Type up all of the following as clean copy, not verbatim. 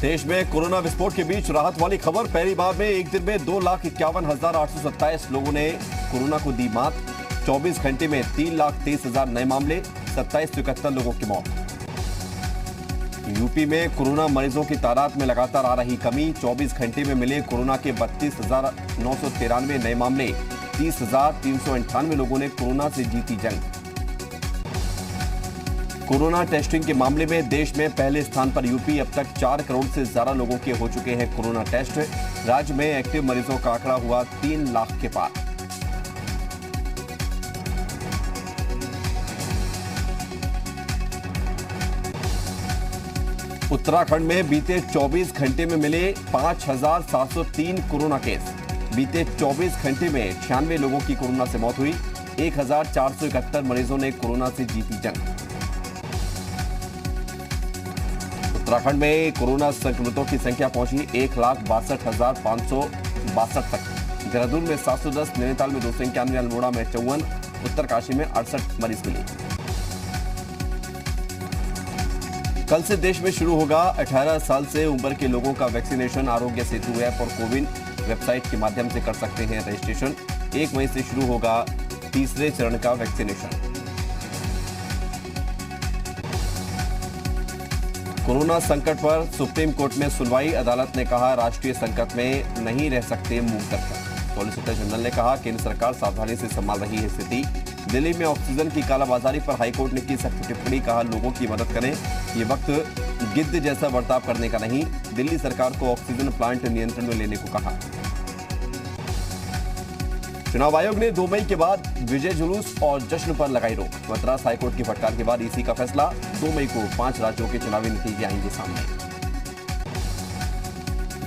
देश में कोरोना विस्फोट के बीच राहत वाली खबर। पहली बार में एक दिन में 2,51,827 लोगों ने कोरोना को दी मात। 24 घंटे में 3,23,000 नए मामले, 2771 लोगों की मौत। यूपी में कोरोना मरीजों की तादाद में लगातार आ रही कमी। 24 घंटे में मिले कोरोना के 32,993 नए मामले, 30,398 लोगों ने कोरोना से जीती जंग। कोरोना टेस्टिंग के मामले में देश में पहले स्थान पर यूपी। अब तक 4 करोड़ से ज्यादा लोगों के हो चुके हैं कोरोना टेस्ट। राज्य में एक्टिव मरीजों का आंकड़ा हुआ 3 लाख के पार। उत्तराखंड में बीते 24 घंटे में मिले 5,703 कोरोना केस। बीते 24 घंटे में 96 लोगों की कोरोना से मौत हुई। 1,471 मरीजों ने कोरोना से जीती जंग। उत्तराखंड में कोरोना संक्रमितों की संख्या पहुंची 1,62,562 तक। देहरादून में 710, नैनीताल में 291, अल्मोड़ा में 54, उत्तरकाशी में 68 मरीज मिले। कल से देश में शुरू होगा 18 साल से उम्र के लोगों का वैक्सीनेशन। आरोग्य सेतु ऐप और कोविन वेबसाइट के माध्यम से कर सकते हैं रजिस्ट्रेशन। 1 मई से शुरू होगा तीसरे चरण का वैक्सीनेशन। कोरोना संकट पर सुप्रीम कोर्ट में सुनवाई। अदालत ने कहा राष्ट्रीय संकट में नहीं रह सकते मूक दर्शक। सॉलिसिटर जनरल ने कहा केंद्र सरकार सावधानी से संभाल रही है स्थिति। दिल्ली में ऑक्सीजन की कालाबाजारी पर हाईकोर्ट ने की सख्त टिप्पणी। कहा लोगों की मदद करें, ये वक्त गिद्ध जैसा बर्ताव करने का नहीं। दिल्ली सरकार को ऑक्सीजन प्लांट नियंत्रण में लेने को कहा। चुनाव आयोग ने 2 मई के बाद विजय जुलूस और जश्न पर लगाई रोक। मद्रास हाईकोर्ट की फटकार के बाद ईसी का फैसला। 2 मई को 5 राज्यों के चुनावी नतीजे आएंगे सामने।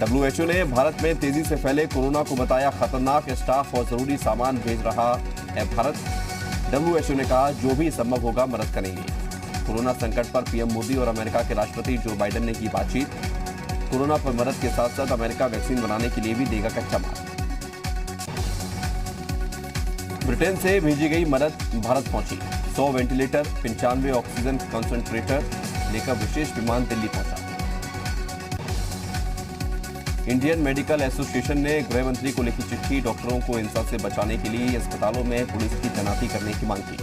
WHO ने भारत में तेजी से फैले कोरोना को बताया खतरनाक। स्टाफ और जरूरी सामान भेज रहा है भारत। WHO ने कहा जो भी संभव होगा मदद करेंगे। कोरोना संकट पर पीएम मोदी और अमेरिका के राष्ट्रपति जो बाइडेन ने की बातचीत। कोरोना पर मदद के साथ साथ अमेरिका वैक्सीन बनाने के लिए भी देगा कच्चा माल। ब्रिटेन से भेजी गई मदद भारत पहुंची। 100 वेंटिलेटर, 95 ऑक्सीजन कंसंट्रेटर लेकर विशेष विमान दिल्ली पहुंचा। इंडियन मेडिकल एसोसिएशन ने गृह मंत्री को लिखी चिट्ठी। डॉक्टरों को हिंसा से बचाने के लिए अस्पतालों में पुलिस की तैनाती करने की मांग की।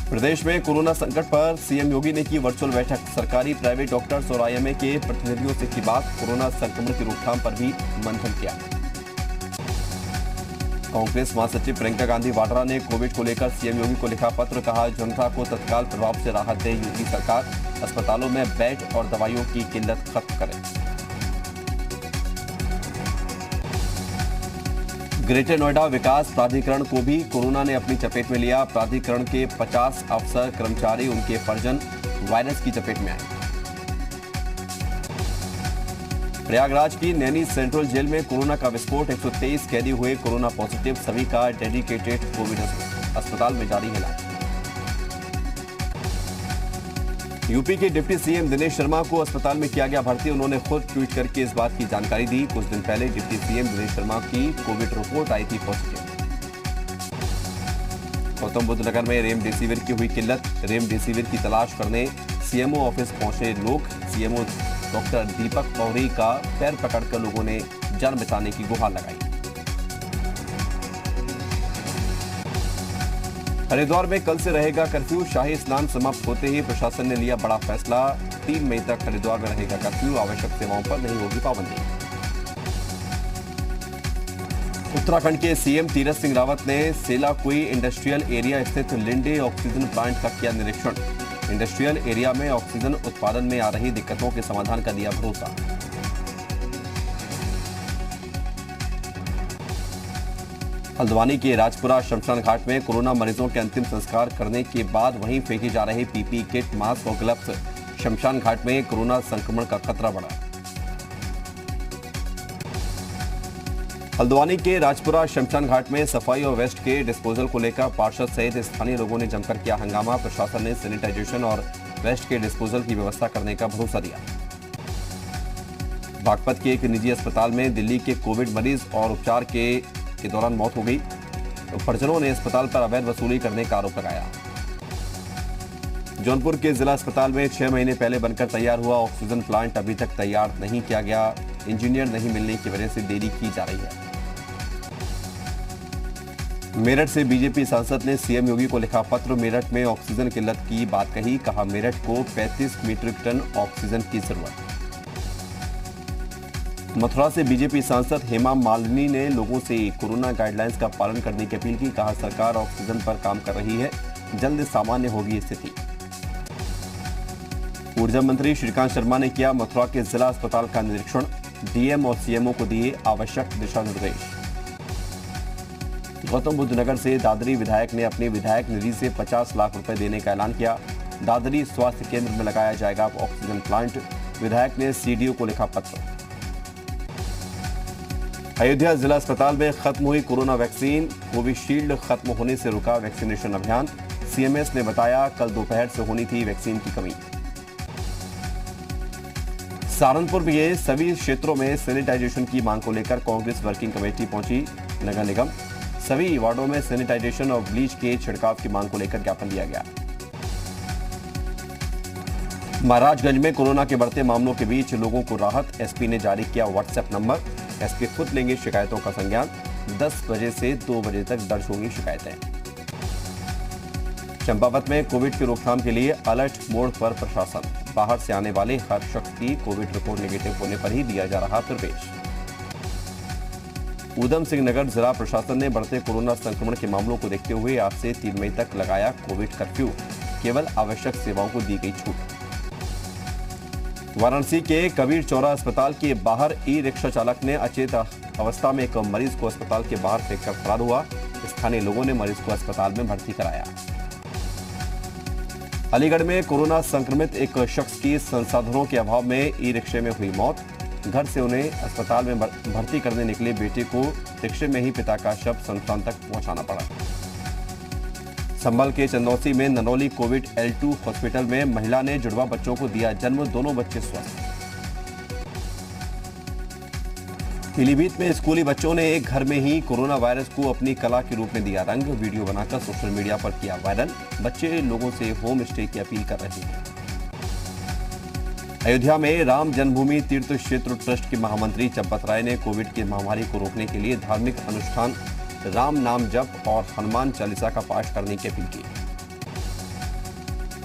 प्रदेश में कोरोना संकट पर सीएम योगी ने की वर्चुअल बैठक। सरकारी प्राइवेट डॉक्टर्स और आईएमए के प्रतिनिधियों से की बात। कोरोना संक्रमण की रोकथाम पर भी मंथन किया। कांग्रेस महासचिव प्रियंका गांधी वाड्रा ने कोविड को लेकर सीएम योगी को लिखा पत्र। कहा जनता को तत्काल प्रभाव से राहत दे यूपी सरकार। अस्पतालों में बेड और दवाइयों की किल्लत खत्म करे। ग्रेटर नोएडा विकास प्राधिकरण को भी कोरोना ने अपनी चपेट में लिया। प्राधिकरण के 50 अफसर कर्मचारी उनके परिजन वायरस की चपेट में आए। प्रयागराज की नैनी सेंट्रल जेल में कोरोना का विस्फोट। 123 कैदी हुए कोरोना पॉजिटिव। सभी का डेडिकेटेड कोविड अस्पताल में जारी है इलाज। यूपी के डिप्टी सीएम दिनेश शर्मा को अस्पताल में किया गया भर्ती। उन्होंने खुद ट्वीट करके इस बात की जानकारी दी। कुछ दिन पहले डिप्टी सीएम दिनेश शर्मा की कोविड रिपोर्ट आई थी पॉजिटिव। गौतम बुद्ध नगर में रेमडेसिविर की हुई किल्लत। रेमडेसिविर की तलाश करने सीएमओ ऑफिस पहुंचे लोग। सीएमओ डॉक्टर दीपक पौरी का पैर पकड़कर लोगों ने जान बचाने की गुहार लगाई। हरिद्वार में कल से रहेगा कर्फ्यू। शाही स्नान समाप्त होते ही प्रशासन ने लिया बड़ा फैसला। 3 मई तक हरिद्वार में रहेगा कर्फ्यू। आवश्यक सेवाओं पर नहीं होगी पाबंदी। उत्तराखंड के सीएम तीरथ सिंह रावत ने सेलाकुई इंडस्ट्रियल एरिया स्थित लिंडे ऑक्सीजन प्लांट का किया निरीक्षण। इंडस्ट्रियल एरिया में ऑक्सीजन उत्पादन में आ रही दिक्कतों के समाधान का दिया भरोसा। हल्द्वानी के राजपुरा शमशान घाट में कोरोना मरीजों के अंतिम संस्कार करने के बाद वहीं फेंके जा रहे पीपीई किट, मास्क और ग्लव्स। शमशान घाट में कोरोना संक्रमण का खतरा बढ़ा। हल्द्वानी के राजपुरा शमशान घाट में सफाई और वेस्ट के डिस्पोजल को लेकर पार्षद सहित स्थानीय लोगों ने जमकर किया हंगामा। प्रशासन ने सैनिटाइजेशन और वेस्ट के डिस्पोजल की व्यवस्था करने का भरोसा दिया। बागपत के एक निजी अस्पताल में दिल्ली के कोविड मरीज और उपचार के दौरान मौत हो गई। परिजनों ने अस्पताल पर अवैध वसूली करने का आरोप लगाया। जौनपुर के जिला अस्पताल में 6 महीने पहले बनकर तैयार हुआ ऑक्सीजन प्लांट अभी तक तैयार नहीं किया गया। इंजीनियर नहीं मिलने की वजह से देरी की जा रही है। मेरठ से बीजेपी सांसद ने सीएम योगी को लिखा पत्र। मेरठ में ऑक्सीजन किल्लत की बात कही। कहा मेरठ को 35 मीट्रिक टन ऑक्सीजन की जरूरत। मथुरा से बीजेपी सांसद हेमा मालिनी ने लोगों से कोरोना गाइडलाइंस का पालन करने की अपील की। कहा सरकार ऑक्सीजन पर काम कर रही है, जल्द सामान्य होगी स्थिति। ऊर्जा मंत्री श्रीकांत शर्मा ने किया मथुरा के जिला अस्पताल का निरीक्षण। डीएम और सीएमओ को दिए आवश्यक दिशा निर्देश। गौतम बुद्ध नगर से दादरी विधायक ने अपनी विधायक निधि से 50 लाख रुपए देने का ऐलान किया। दादरी स्वास्थ्य केंद्र में लगाया जाएगा ऑक्सीजन प्लांट। विधायक ने सीडीओ को लिखा पत्र। अयोध्या जिला अस्पताल में खत्म हुई कोरोना वैक्सीन। कोविशील्ड खत्म होने से रुका वैक्सीनेशन अभियान। सीएमएस ने बताया कल दोपहर से होनी थी वैक्सीन की कमी। सहारनपुर में सभी क्षेत्रों में सैनिटाइजेशन की मांग को लेकर कांग्रेस वर्किंग कमेटी पहुंची नगर निगम। सभी वार्डों में सैनिटाइजेशन और ब्लीच के छिड़काव की मांग को लेकर ज्ञापन दिया गया। महाराजगंज में कोरोना के बढ़ते मामलों के बीच लोगों को राहत। एसपी ने जारी किया व्हाट्सएप नंबर। एसपी खुद लेंगे शिकायतों का संज्ञान। 10 बजे से 2 बजे तक दर्ज होंगी शिकायतें। चंपावत में कोविड की रोकथाम के लिए अलर्ट मोड पर प्रशासन। बाहर से आने वाले हर शख्स की कोविड रिपोर्ट नेगेटिव होने पर ही दिया जा रहा प्रवेश। ऊधम सिंह नगर जिला प्रशासन ने बढ़ते कोरोना संक्रमण के मामलों को देखते हुए आज से 3 मई तक लगाया कोविड कर्फ्यू। केवल आवश्यक सेवाओं को दी गई छूट। वाराणसी के कबीर चौरा अस्पताल के बाहर ई रिक्शा चालक ने अचेत अवस्था में एक मरीज को अस्पताल के बाहर फेंककर फरार हुआ। स्थानीय लोगों ने मरीज को अस्पताल में भर्ती कराया। अलीगढ़ में कोरोना संक्रमित एक शख्स की संसाधनों के अभाव में ई रिक्शे में हुई मौत। घर से उन्हें अस्पताल में भर्ती करने निकले बेटे को रिक्शे में ही पिता का शव संस्थान तक पहुंचाना पड़ा। संभल के चंदौसी में ननौली कोविड L2 हॉस्पिटल में महिला ने जुड़वा बच्चों को दिया जन्म। दोनों बच्चे स्वस्थ। पीलीभीत में स्कूली बच्चों ने एक घर में ही कोरोना वायरस को अपनी कला के रूप में दिया रंग। वीडियो बनाकर सोशल मीडिया पर किया वायरल। बच्चे लोगों से होम स्टे की अपील कर रहे हैं। अयोध्या में राम जन्मभूमि तीर्थ क्षेत्र ट्रस्ट के महामंत्री चंपत राय ने कोविड की महामारी को रोकने के लिए धार्मिक अनुष्ठान राम नाम जप और हनुमान चालीसा का पाठ करने की अपील की।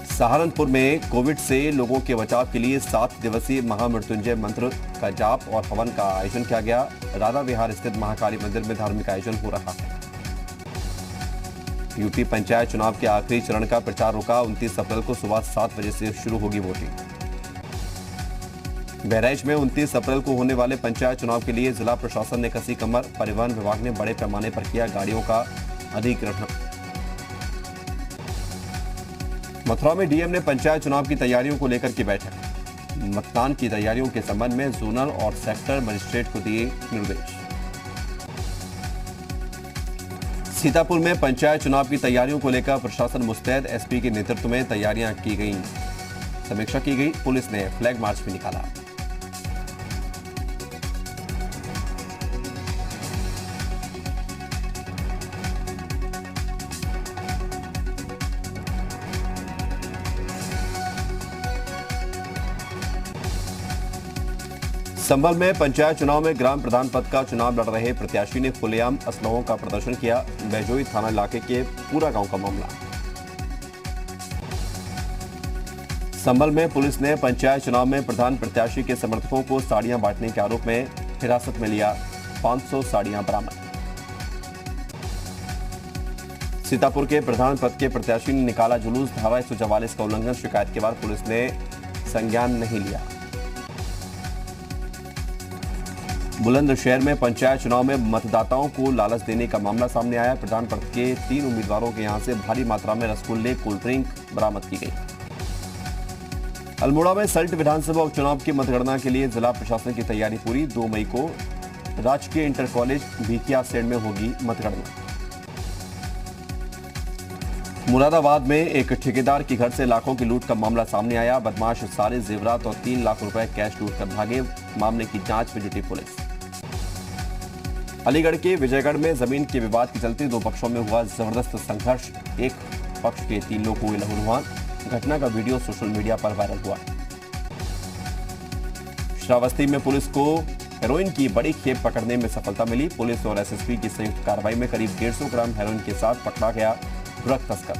सहारनपुर में कोविड से लोगों के बचाव के लिए 7 दिवसीय महामृत्युंजय मंत्र का जाप और हवन का आयोजन किया गया। राधा विहार स्थित महाकाली मंदिर में धार्मिक आयोजन हो रहा है। यूपी पंचायत चुनाव के आखिरी चरण का प्रचार रुका। 29 अप्रैल को सुबह 7 बजे से शुरू होगी वोटिंग। बहराइच में 29 अप्रैल को होने वाले पंचायत चुनाव के लिए जिला प्रशासन ने कसी कमर। परिवहन विभाग ने बड़े पैमाने पर किया गाड़ियों का अधिग्रहण। मथुरा में डीएम ने पंचायत चुनाव की तैयारियों को लेकर की बैठक। मतदान की तैयारियों के संबंध में जोनल और सेक्टर मजिस्ट्रेट को दिए निर्देश। सीतापुर में पंचायत चुनाव की तैयारियों को लेकर प्रशासन मुस्तैद। एसपी के नेतृत्व में तैयारियां की गई, समीक्षा की गई। पुलिस ने फ्लैग मार्च भी निकाला। संभल में पंचायत चुनाव में ग्राम प्रधान पद का चुनाव लड़ रहे प्रत्याशी ने खुलेआम असलहों का प्रदर्शन किया। बैजोई थाना इलाके के पूरा गांव का मामला। संभल में पुलिस ने पंचायत चुनाव में प्रधान प्रत्याशी के समर्थकों को साड़ियां बांटने के आरोप में हिरासत में लिया। 500 साड़ियां बरामद। सीतापुर के प्रधान पद के प्रत्याशी ने निकाला जुलूस। धारा 144 का उल्लंघन। शिकायत के बाद पुलिस ने संज्ञान नहीं लिया। बुलंदशहर में पंचायत चुनाव में मतदाताओं को लालच देने का मामला सामने आया। प्रधान पद के 3 उम्मीदवारों के यहां से भारी मात्रा में रसगुल्ले, कोल्ड ड्रिंक बरामद की गई। अल्मोड़ा में सल्ट विधानसभा उपचुनाव की मतगणना के लिए जिला प्रशासन की तैयारी पूरी। 2 मई को राजकीय इंटर कॉलेज भिकियासेन में होगी मतगणना। मुरादाबाद में एक ठेकेदार के घर से लाखों की लूट का मामला सामने आया। बदमाश सारे जेवरात और 3 लाख रुपए कैश लूट कर भागे। मामले की जांच में जुटी पुलिस। अलीगढ़ के विजयगढ़ में जमीन के विवाद के चलते 2 पक्षों में हुआ जबरदस्त संघर्ष। एक पक्ष के 3 लोग हुए लहूलुहान। घटना का वीडियो सोशल मीडिया पर वायरल हुआ। श्रावस्ती में पुलिस को हेरोइन की बड़ी खेप पकड़ने में सफलता मिली। पुलिस और एसएसपी की संयुक्त कार्रवाई में करीब 150 ग्राम हेरोइन के साथ पकड़ा गया ड्रग तस्कर।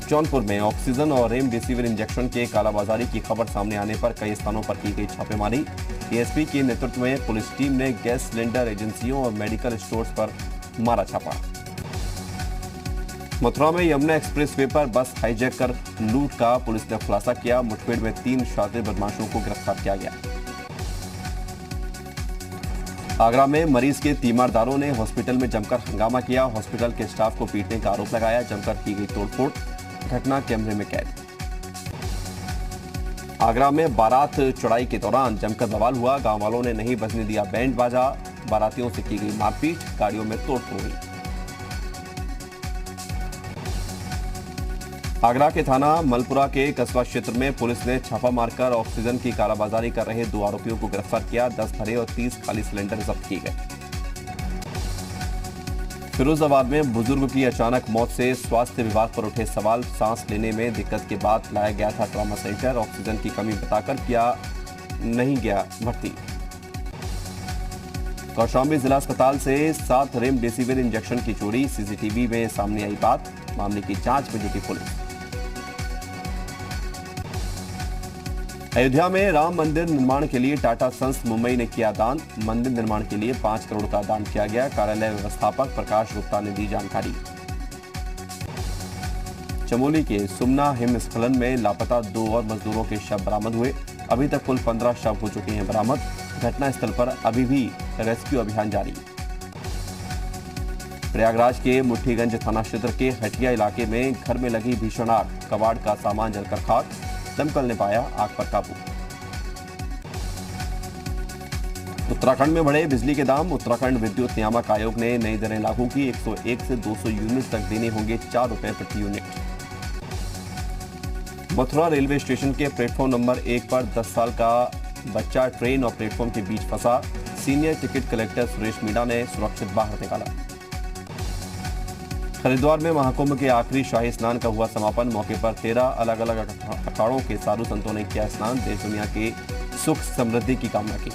जौनपुर में ऑक्सीजन और रेमडेसिविर इंजेक्शन के कालाबाजारी की खबर सामने आने पर कई स्थानों पर की गई छापेमारी। एएसपी के नेतृत्व में पुलिस टीम ने गैस सिलेंडर एजेंसियों और मेडिकल स्टोर्स पर मारा छापा। मथुरा में यमुना एक्सप्रेसवे पर बस हाईजैक कर लूट का पुलिस ने खुलासा किया। मुठभेड़ में 3 शातिर बदमाशों को गिरफ्तार किया गया। आगरा में मरीज के तीमारदारों ने हॉस्पिटल में जमकर हंगामा किया। हॉस्पिटल के स्टाफ को पीटने का आरोप लगाया। जमकर की गई तोड़फोड़, घटना कैमरे में कैद। आगरा में बारात चढ़ाई के दौरान जमकर बवाल हुआ। गांव वालों ने नहीं बजने दिया बैंड बाजा। बारातियों से की गई मारपीट, गाड़ियों में तोड़फोड़ हुई। आगरा के थाना मलपुरा के कस्बा क्षेत्र में पुलिस ने छापा मारकर ऑक्सीजन की कालाबाजारी कर रहे 2 आरोपियों को गिरफ्तार किया। 10 भरे और 30 खाली सिलेंडर जब्त किए गए। फिरोजाबाद में बुजुर्ग की अचानक मौत से स्वास्थ्य विभाग पर उठे सवाल। सांस लेने में दिक्कत के बाद लाया गया था ट्रॉमा सेंटर। ऑक्सीजन की कमी बताकर किया नहीं गया भर्ती। कौशाम्बी जिला अस्पताल से 7 रेमडेसिविर इंजेक्शन की चोरी। सीसीटीवी में सामने आई बात। मामले की जांच में जुटी पुलिस। अयोध्या में राम मंदिर निर्माण के लिए टाटा सन्स मुंबई ने किया दान। मंदिर निर्माण के लिए 5 करोड़ का दान किया गया। कार्यालय व्यवस्थापक प्रकाश गुप्ता ने दी जानकारी। चमोली के सुमना हिमस्खलन में लापता 2 और मजदूरों के शव बरामद हुए। अभी तक कुल 15 शव हो चुके हैं बरामद। घटनास्थल पर अभी भी रेस्क्यू अभियान जारी। प्रयागराज के मुठ्ठीगंज थाना क्षेत्र के हटिया इलाके में घर में लगी भीषण आग। कबाड़ का सामान जलकर खाक। दमकल ने पाया आग पर काबू। उत्तराखंड में बढ़े बिजली के दाम। उत्तराखंड विद्युत नियामक आयोग ने नई दरें लागू की। 101 से 200 यूनिट तक देने होंगे 4 रुपए प्रति यूनिट। मथुरा रेलवे स्टेशन के प्लेटफॉर्म नंबर 1 पर 10 साल का बच्चा ट्रेन और प्लेटफॉर्म के बीच फंसा। Senior ticket collector Suresh Meena ने सुरक्षित बाहर निकाला। हरिद्वार में महाकुंभ के आखिरी शाही स्नान का हुआ समापन। मौके पर 13 अलग अलग अखाड़ों के साधु संतों ने किया स्नान। देश दुनिया के सुख समृद्धि की कामना की।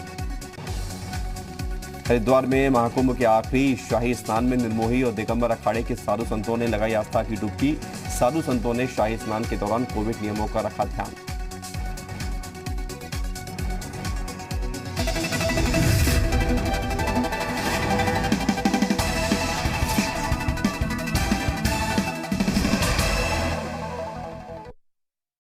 हरिद्वार में महाकुंभ के आखिरी शाही स्नान में निर्मोही और दिगंबर अखाड़े के साधु संतों ने लगाई आस्था की डुबकी। साधु संतों ने शाही स्नान के दौरान कोविड नियमों का रखा ध्यान।